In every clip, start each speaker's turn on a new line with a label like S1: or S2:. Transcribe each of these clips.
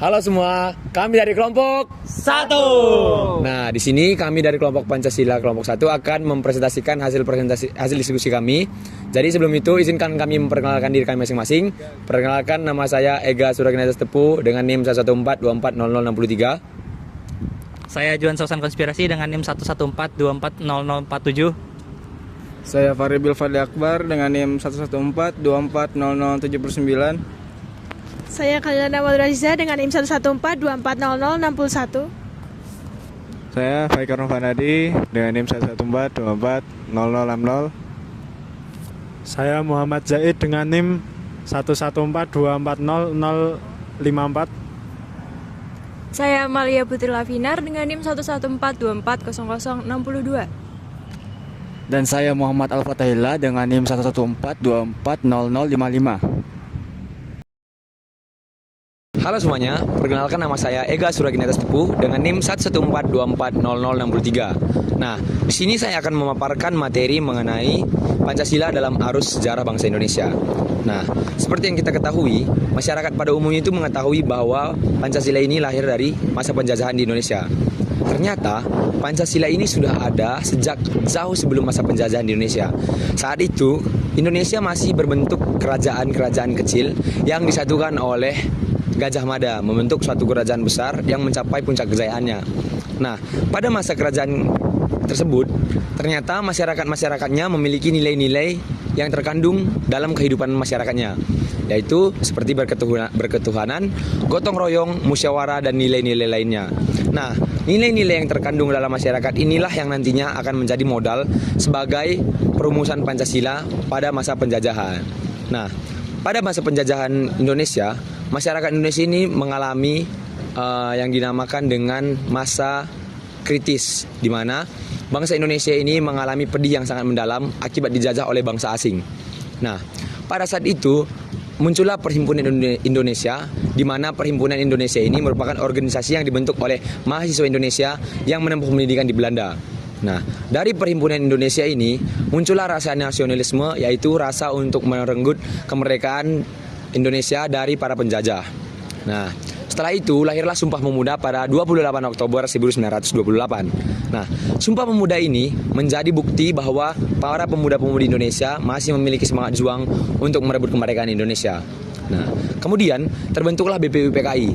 S1: Halo semua, kami dari kelompok
S2: 1.
S1: Nah, di sini kami dari kelompok Pancasila kelompok 1 akan mempresentasikan hasil diskusi kami. Jadi sebelum itu izinkan kami memperkenalkan diri kami masing-masing. Perkenalkan, nama saya Ega Suraginata Tepu dengan NIM 114240063.
S2: Saya Juan Sausan Konspirasi dengan NIM 114240047.
S3: Saya Faribil Fadli Akbar dengan NIM 114240079.
S4: Saya Kaliana Madraziza dengan NIM 114240061.
S5: Saya Faikar Novanadi dengan NIM 114240060.
S6: Saya Muhammad Zaid dengan NIM 114240054.
S7: Saya Amalia Putri Lavinar dengan NIM 114240062.
S8: Dan saya Muhammad Al-Fatahillah dengan NIM 114240055.
S1: Halo semuanya, perkenalkan nama saya Ega Suraginata Tepu dengan NIM 114240063. Nah, di sini saya akan memaparkan materi mengenai Pancasila dalam arus sejarah bangsa Indonesia. Nah, seperti yang kita ketahui, masyarakat pada umumnya itu mengetahui bahwa Pancasila ini lahir dari masa penjajahan di Indonesia. Ternyata Pancasila ini sudah ada sejak jauh sebelum masa penjajahan di Indonesia. Saat itu, Indonesia masih berbentuk kerajaan-kerajaan kecil yang disatukan oleh Gajah Mada, membentuk suatu kerajaan besar yang mencapai puncak kejayaannya. Nah, pada masa kerajaan tersebut, ternyata masyarakat-masyarakatnya memiliki nilai-nilai yang terkandung dalam kehidupan masyarakatnya, yaitu seperti berketuhanan, gotong royong, musyawarah, dan nilai-nilai lainnya. Nah, nilai-nilai yang terkandung dalam masyarakat inilah yang nantinya akan menjadi modal sebagai perumusan Pancasila pada masa penjajahan. Nah, pada masa penjajahan Indonesia, masyarakat Indonesia ini mengalami yang dinamakan dengan masa kritis, di mana bangsa Indonesia ini mengalami pedih yang sangat mendalam akibat dijajah oleh bangsa asing. Nah, pada saat itu muncullah Perhimpunan Indonesia, di mana Perhimpunan Indonesia ini merupakan organisasi yang dibentuk oleh mahasiswa Indonesia yang menempuh pendidikan di Belanda. Nah, dari Perhimpunan Indonesia ini muncullah rasa nasionalisme, yaitu rasa untuk merenggut kemerdekaan Indonesia dari para penjajah. Nah, setelah itu lahirlah Sumpah Pemuda pada 28 Oktober 1928. Nah, Sumpah Pemuda ini menjadi bukti bahwa para pemuda-pemudi Indonesia masih memiliki semangat juang untuk merebut kemerdekaan Indonesia. Nah, kemudian terbentuklah BPUPKI.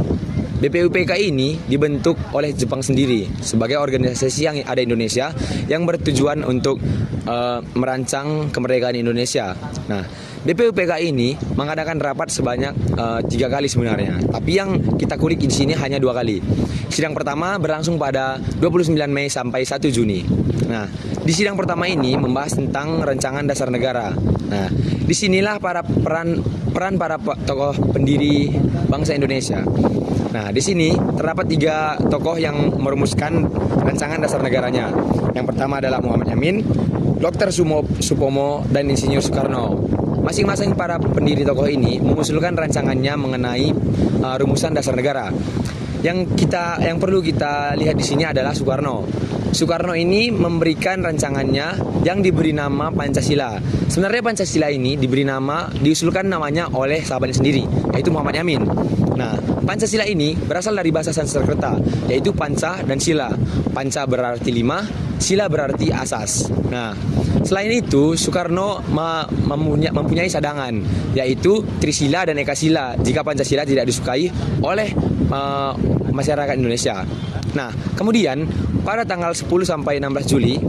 S1: BPUPKI ini dibentuk oleh Jepang sendiri sebagai organisasi yang ada di Indonesia yang bertujuan untuk merancang kemerdekaan Indonesia. Nah, BPUPKI ini mengadakan rapat sebanyak 3 kali sebenarnya, tapi yang kita kulik di sini hanya 2 kali. Sidang pertama berlangsung pada 29 Mei sampai 1 Juni. Nah, di sidang pertama ini membahas tentang rancangan dasar negara. Nah, disinilah peran para tokoh pendiri bangsa Indonesia. Nah, di sini terdapat 3 tokoh yang merumuskan rancangan dasar negaranya. Yang pertama adalah Muhammad Yamin, Dr. Supomo, dan Insinyur Soekarno. Masing-masing para pendiri tokoh ini mengusulkan rancangannya mengenai rumusan dasar negara. Yang perlu kita lihat di sini adalah Soekarno. Soekarno ini memberikan rancangannya yang diberi nama Pancasila. Sebenarnya Pancasila ini diusulkan namanya oleh sahabatnya sendiri, yaitu Muhammad Yamin. Nah, Pancasila ini berasal dari bahasa Sanskerta, yaitu Panca dan Sila. Panca berarti 5, Sila berarti asas. Nah, selain itu Soekarno mempunyai cadangan, yaitu Trisila dan Ekasila jika Pancasila tidak disukai oleh masyarakat Indonesia. Nah, kemudian pada tanggal 10 sampai 16 Juli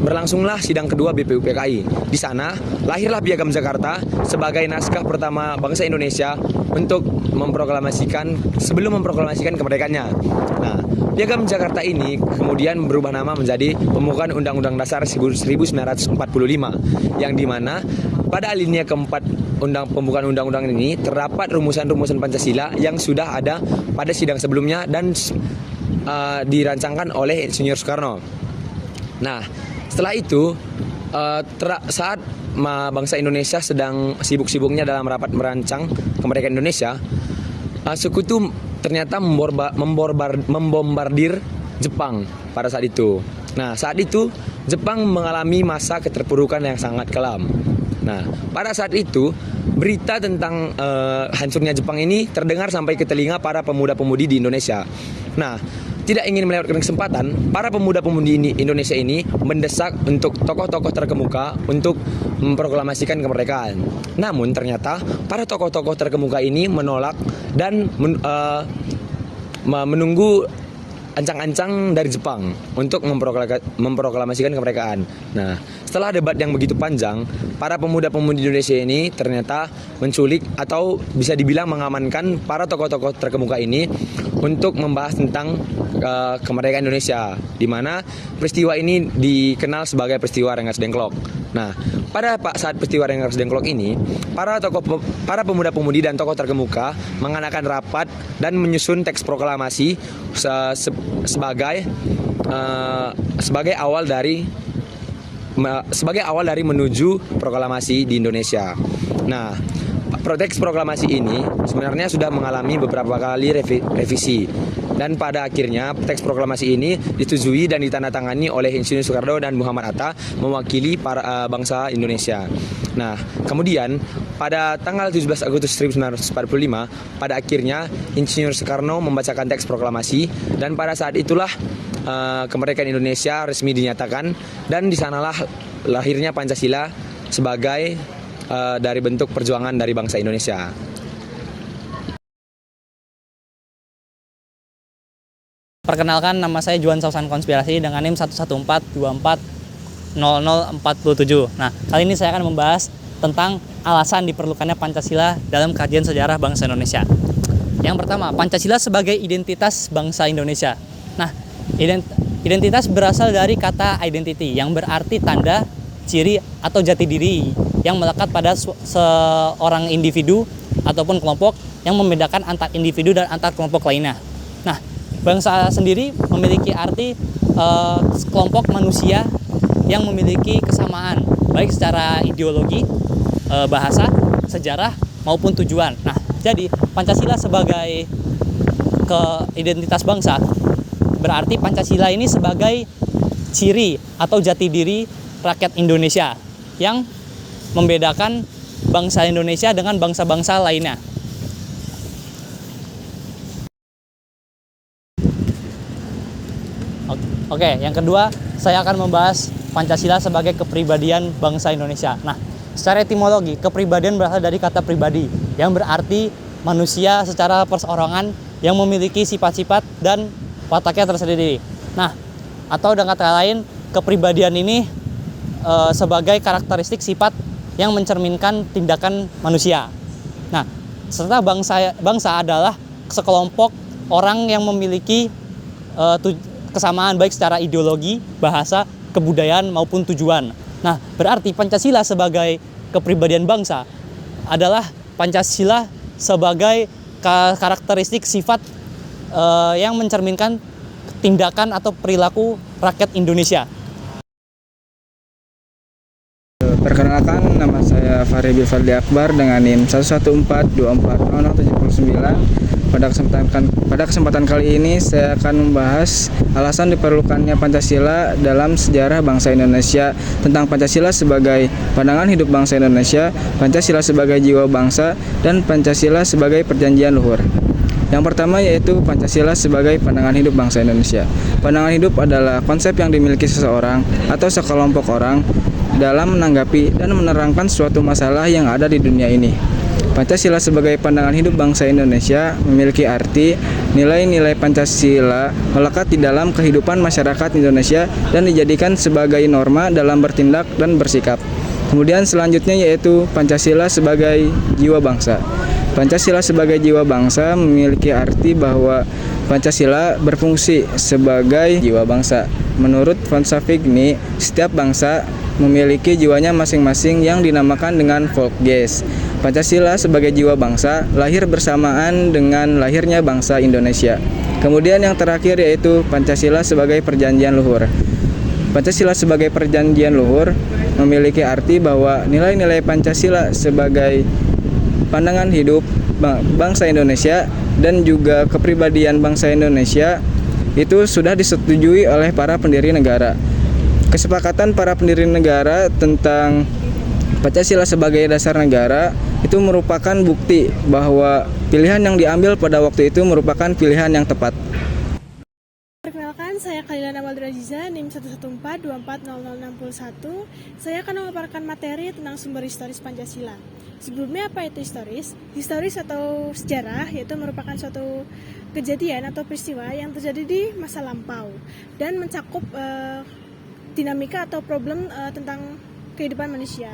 S1: berlangsunglah sidang kedua BPUPKI. Di sana lahirlah Piagam Jakarta sebagai naskah pertama bangsa Indonesia untuk sebelum memproklamasikan kemerdekaannya. Nah, Piagam Jakarta ini kemudian berubah nama menjadi Pembukaan Undang-Undang Dasar 1945, yang dimana pada alinea keempat pembukaan undang-undang ini terdapat rumusan-rumusan Pancasila yang sudah ada pada sidang sebelumnya dan dirancangkan oleh Insinyur Soekarno. Nah, setelah itu saat bangsa Indonesia sedang sibuk-sibuknya dalam rapat merancang kemerdekaan Indonesia, Sekutu ternyata membombardir Jepang pada saat itu. Nah, saat itu Jepang mengalami masa keterpurukan yang sangat kelam. Nah, pada saat itu berita tentang hancurnya Jepang ini terdengar sampai ke telinga para pemuda-pemudi di Indonesia. Nah, tidak ingin melewatkan kesempatan, para pemuda-pemudi Indonesia ini mendesak untuk tokoh-tokoh terkemuka untuk memproklamasikan kemerdekaan. Namun ternyata para tokoh-tokoh terkemuka ini menolak dan menunggu ancang-ancang dari Jepang untuk memproklamasikan kemerdekaan. Nah, setelah debat yang begitu panjang, para pemuda-pemudi Indonesia ini ternyata menculik atau bisa dibilang mengamankan para tokoh-tokoh terkemuka ini untuk membahas tentang kemerdekaan Indonesia, di mana peristiwa ini dikenal sebagai peristiwa Rengas Dengklok. Nah, pada saat peristiwa Rengas Dengklok ini, para pemuda-pemudi dan tokoh terkemuka mengadakan rapat dan menyusun teks proklamasi sebagai awal dari menuju proklamasi di Indonesia. Nah, teks proklamasi ini sebenarnya sudah mengalami beberapa kali revisi. Dan pada akhirnya teks proklamasi ini disetujui dan ditandatangani oleh Insinyur Soekarno dan Muhammad Hatta mewakili para bangsa Indonesia. Nah, kemudian pada tanggal 17 Agustus 1945 pada akhirnya Insinyur Soekarno membacakan teks proklamasi, dan pada saat itulah kemerdekaan Indonesia resmi dinyatakan, dan di sanalah lahirnya Pancasila sebagai dari bentuk perjuangan dari bangsa Indonesia.
S2: Perkenalkan, nama saya Juan Sausan Konspirasi dengan NIM 114240047. Nah, kali ini saya akan membahas tentang alasan diperlukannya Pancasila dalam kajian sejarah bangsa Indonesia. Yang pertama, Pancasila sebagai identitas bangsa Indonesia. Nah, identitas berasal dari kata identity yang berarti tanda, ciri, atau jati diri yang melekat pada seorang individu ataupun kelompok yang membedakan antar individu dan antar kelompok lainnya. Nah, bangsa sendiri memiliki arti kelompok manusia yang memiliki kesamaan baik secara ideologi, bahasa, sejarah maupun tujuan. Nah, jadi Pancasila sebagai identitas bangsa berarti Pancasila ini sebagai ciri atau jati diri rakyat Indonesia yang membedakan bangsa Indonesia dengan bangsa-bangsa lainnya. Oke, yang kedua, saya akan membahas Pancasila sebagai kepribadian bangsa Indonesia. Nah, secara etimologi, kepribadian berasal dari kata pribadi, yang berarti manusia secara perseorangan yang memiliki sifat-sifat dan wataknya tersendiri. Nah, atau dengan kata lain, kepribadian ini sebagai karakteristik sifat yang mencerminkan tindakan manusia. Nah, serta bangsa adalah sekelompok orang yang memiliki kesamaan baik secara ideologi, bahasa, kebudayaan maupun tujuan. Nah, berarti Pancasila sebagai kepribadian bangsa adalah Pancasila sebagai karakteristik sifat yang mencerminkan tindakan atau perilaku rakyat Indonesia.
S3: Perkenalkan, nama saya Faribil Fadli Akbar dengan NIM 114240079. Pada kesempatan kali ini saya akan membahas alasan diperlukannya Pancasila dalam sejarah bangsa Indonesia, tentang Pancasila sebagai pandangan hidup bangsa Indonesia, Pancasila sebagai jiwa bangsa, dan Pancasila sebagai perjanjian luhur. Yang pertama yaitu Pancasila sebagai pandangan hidup bangsa Indonesia. Pandangan hidup adalah konsep yang dimiliki seseorang atau sekelompok orang dalam menanggapi dan menerangkan suatu masalah yang ada di dunia ini. Pancasila sebagai pandangan hidup bangsa Indonesia memiliki arti nilai-nilai Pancasila melekat di dalam kehidupan masyarakat Indonesia dan dijadikan sebagai norma dalam bertindak dan bersikap. Kemudian selanjutnya yaitu Pancasila sebagai jiwa bangsa. Pancasila sebagai jiwa bangsa memiliki arti bahwa Pancasila berfungsi sebagai jiwa bangsa. Menurut Franz Figny, setiap bangsa memiliki jiwanya masing-masing yang dinamakan dengan Volksgeist. Pancasila sebagai jiwa bangsa lahir bersamaan dengan lahirnya bangsa Indonesia. Kemudian yang terakhir yaitu Pancasila sebagai perjanjian luhur. Pancasila sebagai perjanjian luhur memiliki arti bahwa nilai-nilai Pancasila sebagai pandangan hidup bangsa Indonesia dan juga kepribadian bangsa Indonesia itu sudah disetujui oleh para pendiri negara. Kesepakatan para pendiri negara tentang Pancasila sebagai dasar negara itu merupakan bukti bahwa pilihan yang diambil pada waktu itu merupakan pilihan yang tepat.
S4: Perkenalkan, saya Khalila Nawal Aziza, NIM 114240061. Saya akan memaparkan materi tentang sumber historis Pancasila. Sebelumnya, apa itu historis? Historis atau sejarah yaitu merupakan suatu kejadian atau peristiwa yang terjadi di masa lampau dan mencakup dinamika atau problem tentang kehidupan manusia.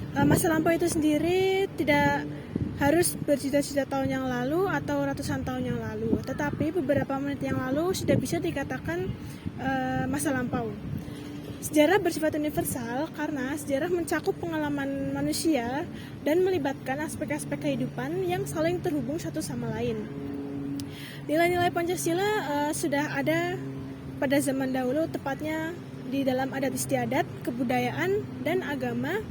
S4: Masa lampau itu sendiri tidak harus berjuta-juta tahun yang lalu atau ratusan tahun yang lalu, tetapi beberapa menit yang lalu sudah bisa dikatakan masa lampau. Sejarah bersifat universal karena sejarah mencakup pengalaman manusia dan melibatkan aspek-aspek kehidupan yang saling terhubung satu sama lain. Nilai-nilai Pancasila sudah ada pada zaman dahulu, tepatnya di dalam adat istiadat, kebudayaan, dan agama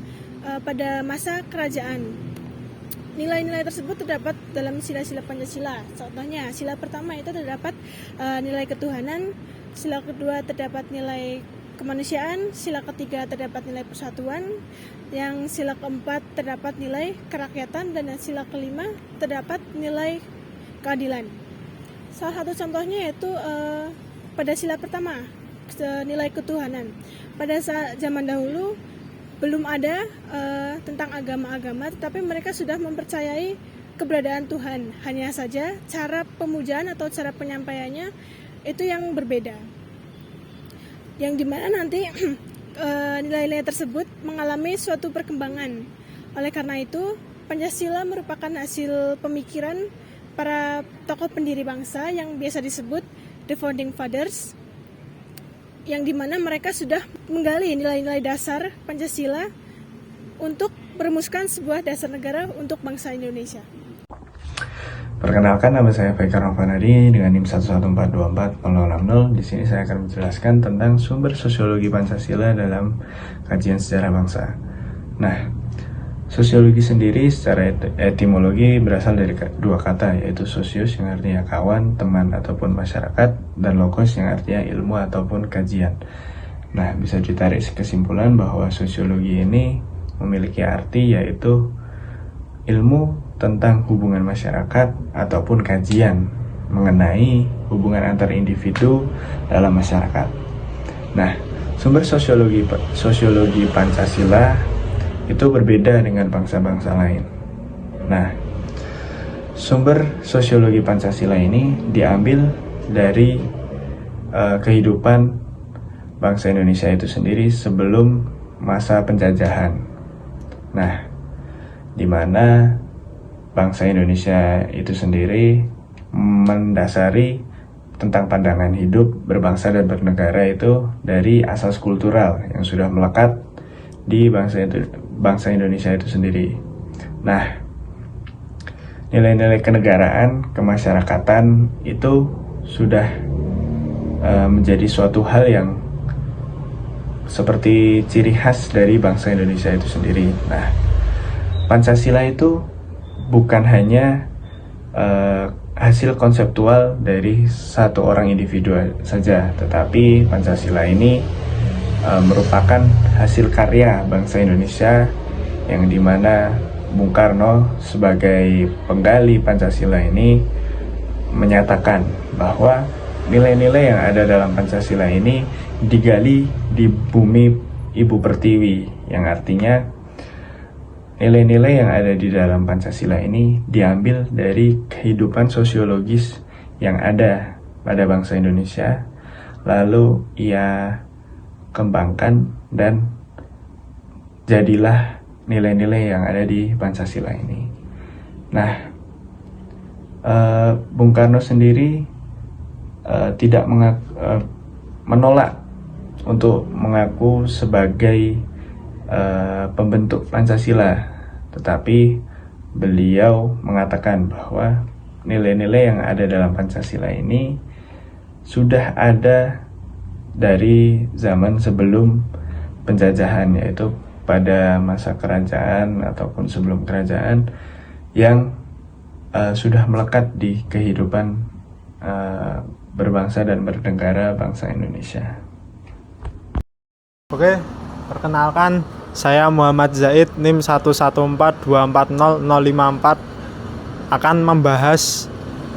S4: pada masa kerajaan. Nilai-nilai tersebut terdapat dalam sila-sila Pancasila. Contohnya, sila pertama itu terdapat nilai ketuhanan, sila kedua terdapat nilai kemanusiaan, sila ketiga terdapat nilai persatuan, yang sila keempat terdapat nilai kerakyatan, dan yang sila kelima terdapat nilai keadilan. Salah satu contohnya yaitu pada sila pertama, nilai ketuhanan. Pada zaman dahulu belum ada tentang agama-agama, tetapi mereka sudah mempercayai keberadaan Tuhan. Hanya saja cara pemujaan atau cara penyampaiannya itu yang berbeda. Yang dimana nanti nilai-nilai tersebut mengalami suatu perkembangan. Oleh karena itu, Pancasila merupakan hasil pemikiran para tokoh pendiri bangsa yang biasa disebut The Founding Fathers, yang dimana mereka sudah menggali nilai-nilai dasar Pancasila untuk merumuskan sebuah dasar negara untuk bangsa Indonesia.
S5: Perkenalkan, nama saya Faikar Novanadi dengan NIM 114240060. Di sini saya akan menjelaskan tentang sumber sosiologi Pancasila dalam kajian sejarah bangsa. Nah, sosiologi sendiri secara etimologi berasal dari dua kata, yaitu sosius yang artinya kawan, teman, ataupun masyarakat, dan logos yang artinya ilmu ataupun kajian. Nah, bisa ditarik kesimpulan bahwa sosiologi ini memiliki arti yaitu ilmu tentang hubungan masyarakat ataupun kajian mengenai hubungan antar individu dalam masyarakat. Nah, sumber sosiologi Pancasila itu berbeda dengan bangsa-bangsa lain. Nah, sumber sosiologi Pancasila ini diambil dari kehidupan bangsa Indonesia itu sendiri sebelum masa penjajahan. Nah, di mana bangsa Indonesia itu sendiri mendasari tentang pandangan hidup berbangsa dan bernegara itu dari asas kultural yang sudah melekat di bangsa Indonesia itu sendiri. Nah, nilai-nilai kenegaraan, kemasyarakatan itu sudah menjadi suatu hal yang seperti ciri khas dari bangsa Indonesia itu sendiri. Nah, Pancasila itu bukan hanya hasil konseptual dari satu orang individu saja, tetapi Pancasila ini merupakan hasil karya bangsa Indonesia yang dimana Bung Karno sebagai penggali Pancasila ini menyatakan bahwa nilai-nilai yang ada dalam Pancasila ini digali di bumi Ibu Pertiwi, yang artinya nilai-nilai yang ada di dalam Pancasila ini diambil dari kehidupan sosiologis yang ada pada bangsa Indonesia, lalu ia kembangkan dan jadilah nilai-nilai yang ada di Pancasila ini. Nah, Bung Karno sendiri tidak menolak untuk mengaku sebagai pembentuk Pancasila, tetapi beliau mengatakan bahwa nilai-nilai yang ada dalam Pancasila ini sudah ada dari zaman sebelum penjajahan, yaitu pada masa kerajaan ataupun sebelum kerajaan, yang sudah melekat di kehidupan berbangsa dan bernegara bangsa Indonesia.
S6: Oke, perkenalkan, Saya Muhammad Zaid, NIM 11424054054 akan membahas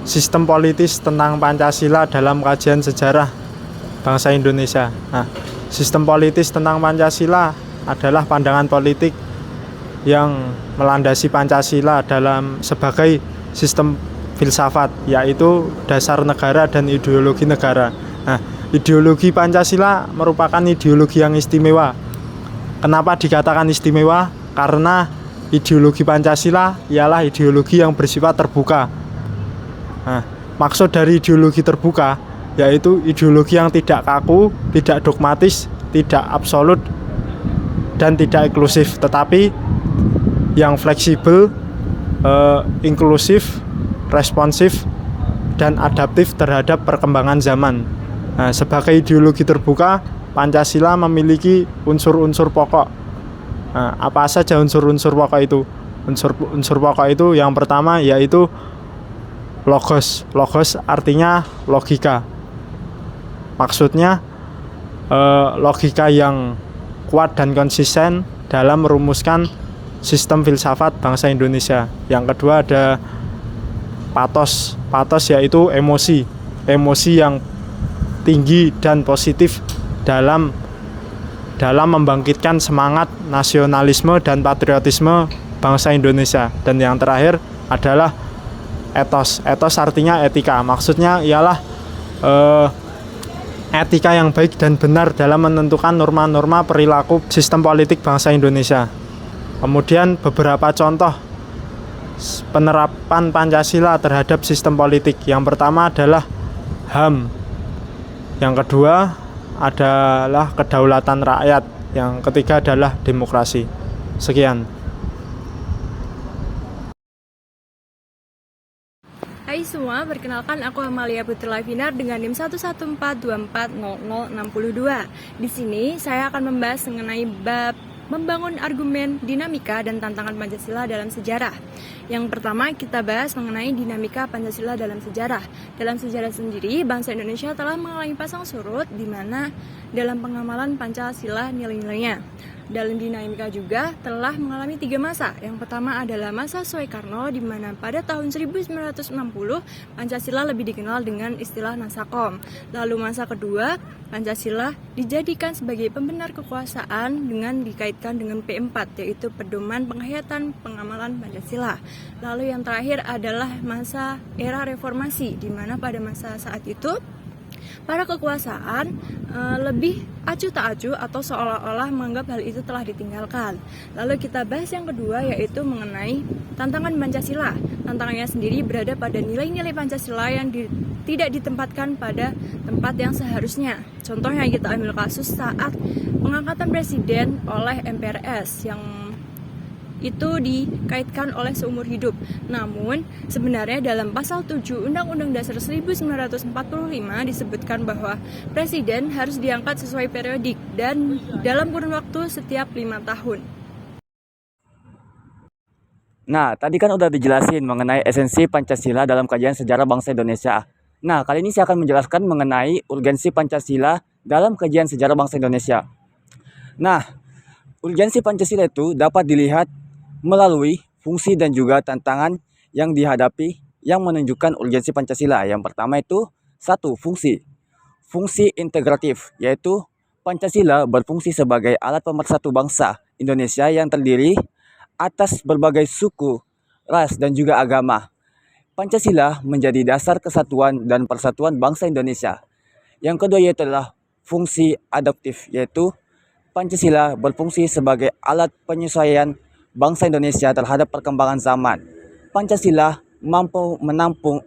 S6: sistem politis tentang Pancasila dalam kajian sejarah bangsa Indonesia. Nah, sistem politis tentang Pancasila adalah pandangan politik yang melandasi Pancasila dalam sebagai sistem filsafat, yaitu dasar negara dan ideologi negara. Nah, ideologi Pancasila merupakan ideologi yang istimewa. Kenapa dikatakan istimewa? Karena ideologi Pancasila ialah ideologi yang bersifat terbuka. Nah, maksud dari ideologi terbuka yaitu ideologi yang tidak kaku, tidak dogmatis, tidak absolut, dan tidak inklusif, tetapi yang fleksibel, inklusif, responsif, dan adaptif terhadap perkembangan zaman. Nah, sebagai ideologi terbuka, Pancasila memiliki unsur-unsur pokok. Nah, apa saja unsur-unsur pokok itu? Unsur pokok itu yang pertama yaitu logos. Logos artinya logika. Maksudnya logika yang kuat dan konsisten dalam merumuskan sistem filsafat bangsa Indonesia. Yang kedua ada patos. Patos yaitu emosi. Emosi yang tinggi dan positif dalam membangkitkan semangat nasionalisme dan patriotisme bangsa Indonesia. Dan yang terakhir adalah etos. Etos artinya etika. Maksudnya ialah etika yang baik dan benar dalam menentukan norma-norma perilaku sistem politik bangsa Indonesia. Kemudian beberapa contoh penerapan Pancasila terhadap sistem politik. Yang pertama adalah HAM. Yang kedua adalah kedaulatan rakyat. Yang ketiga adalah demokrasi. Sekian.
S7: Hai semua, perkenalkan aku Amalia Putri Lavinar dengan NIM 114240062. Di sini saya akan membahas mengenai bab membangun argumen, dinamika, dan tantangan Pancasila dalam sejarah. Yang pertama kita bahas mengenai dinamika Pancasila dalam sejarah. Dalam sejarah sendiri, bangsa Indonesia telah mengalami pasang surut di mana dalam pengamalan Pancasila nilai-nilainya. Dalam dinamika juga telah mengalami 3 masa. Yang pertama adalah masa Soekarno, di mana pada tahun 1960 Pancasila lebih dikenal dengan istilah Nasakom. Lalu masa kedua, Pancasila dijadikan sebagai pembenar kekuasaan dengan dikaitkan dengan P4, yaitu pedoman penghayatan pengamalan Pancasila. Lalu yang terakhir adalah masa era reformasi, di mana pada masa saat itu para kekuasaan lebih acuh tak acuh atau seolah-olah menganggap hal itu telah ditinggalkan. Lalu kita bahas yang kedua, yaitu mengenai tantangan Pancasila. Tantangannya sendiri berada pada nilai-nilai Pancasila yang tidak ditempatkan pada tempat yang seharusnya. Contohnya kita ambil kasus saat pengangkatan presiden oleh MPRS yang itu dikaitkan oleh seumur hidup. Namun, sebenarnya dalam pasal 7 Undang-Undang Dasar 1945 disebutkan bahwa presiden harus diangkat sesuai periodik dan dalam kurun waktu setiap 5 tahun.
S8: Nah, tadi kan udah dijelasin mengenai esensi Pancasila dalam kajian sejarah bangsa Indonesia. Nah, kali ini saya akan menjelaskan mengenai urgensi Pancasila dalam kajian sejarah bangsa Indonesia. Nah, urgensi Pancasila itu dapat dilihat melalui fungsi dan juga tantangan yang dihadapi yang menunjukkan urgensi Pancasila. Yang pertama itu 1. Fungsi integratif, yaitu Pancasila berfungsi sebagai alat pemersatu bangsa Indonesia yang terdiri atas berbagai suku, ras, dan juga agama. Pancasila menjadi dasar kesatuan dan persatuan bangsa Indonesia. Yang kedua yaitu adalah fungsi adaptif, yaitu Pancasila berfungsi sebagai alat penyesuaian bangsa Indonesia terhadap perkembangan zaman. Pancasila mampu menampung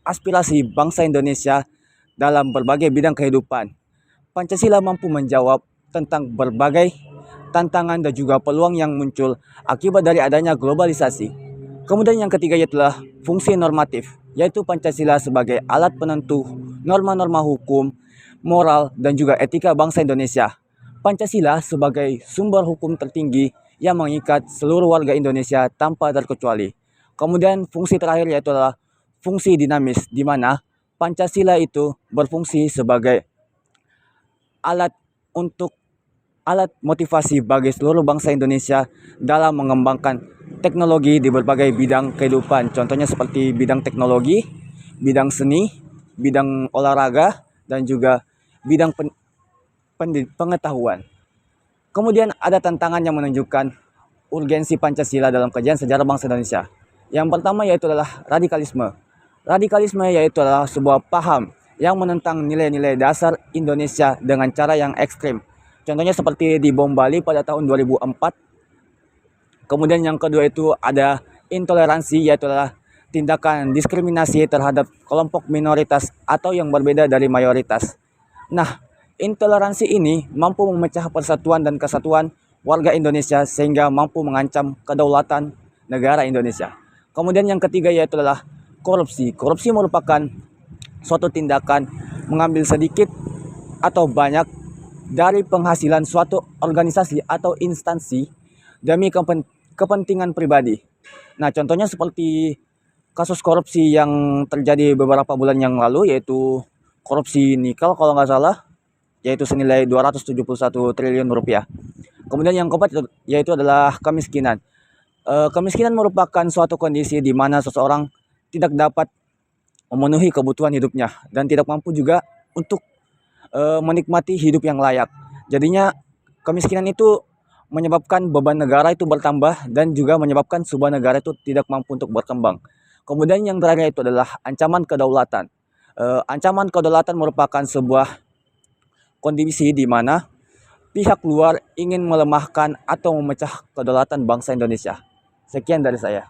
S8: aspirasi bangsa Indonesia dalam berbagai bidang kehidupan. Pancasila mampu menjawab tentang berbagai tantangan dan juga peluang yang muncul akibat dari adanya globalisasi. Kemudian yang ketiga yaitu fungsi normatif, yaitu Pancasila sebagai alat penentu norma-norma hukum, moral, dan juga etika bangsa Indonesia. Pancasila sebagai sumber hukum tertinggi yang mengikat seluruh warga Indonesia tanpa terkecuali. Kemudian fungsi terakhir yaitu adalah fungsi dinamis, di mana Pancasila itu berfungsi sebagai alat untuk alat motivasi bagi seluruh bangsa Indonesia dalam mengembangkan teknologi di berbagai bidang kehidupan. Contohnya seperti bidang teknologi, bidang seni, bidang olahraga, dan juga bidang pengetahuan. Kemudian ada tantangan yang menunjukkan urgensi Pancasila dalam kajian sejarah bangsa Indonesia. Yang pertama yaitu adalah radikalisme. Radikalisme yaitu adalah sebuah paham yang menentang nilai-nilai dasar Indonesia dengan cara yang ekstrim. Contohnya seperti di bom Bali pada tahun 2004. Kemudian yang kedua itu ada intoleransi, yaitu adalah tindakan diskriminasi terhadap kelompok minoritas atau yang berbeda dari mayoritas. Nah, intoleransi ini mampu memecah persatuan dan kesatuan warga Indonesia sehingga mampu mengancam kedaulatan negara Indonesia. Kemudian yang ketiga yaitu adalah korupsi. Korupsi merupakan suatu tindakan mengambil sedikit atau banyak dari penghasilan suatu organisasi atau instansi demi kepentingan pribadi. Nah, contohnya seperti kasus korupsi yang terjadi beberapa bulan yang lalu, yaitu korupsi nikel kalau nggak salah, yaitu senilai 271 triliun rupiah. Kemudian yang keempat yaitu adalah kemiskinan. Kemiskinan merupakan suatu kondisi di mana seseorang tidak dapat memenuhi kebutuhan hidupnya dan tidak mampu juga untuk menikmati hidup yang layak. Jadinya kemiskinan itu menyebabkan beban negara itu bertambah dan juga menyebabkan sebuah negara itu tidak mampu untuk berkembang. Kemudian yang terakhir itu adalah ancaman kedaulatan. Ancaman kedaulatan merupakan sebuah kondisi di mana pihak luar ingin melemahkan atau memecah kedaulatan bangsa Indonesia. Sekian dari saya.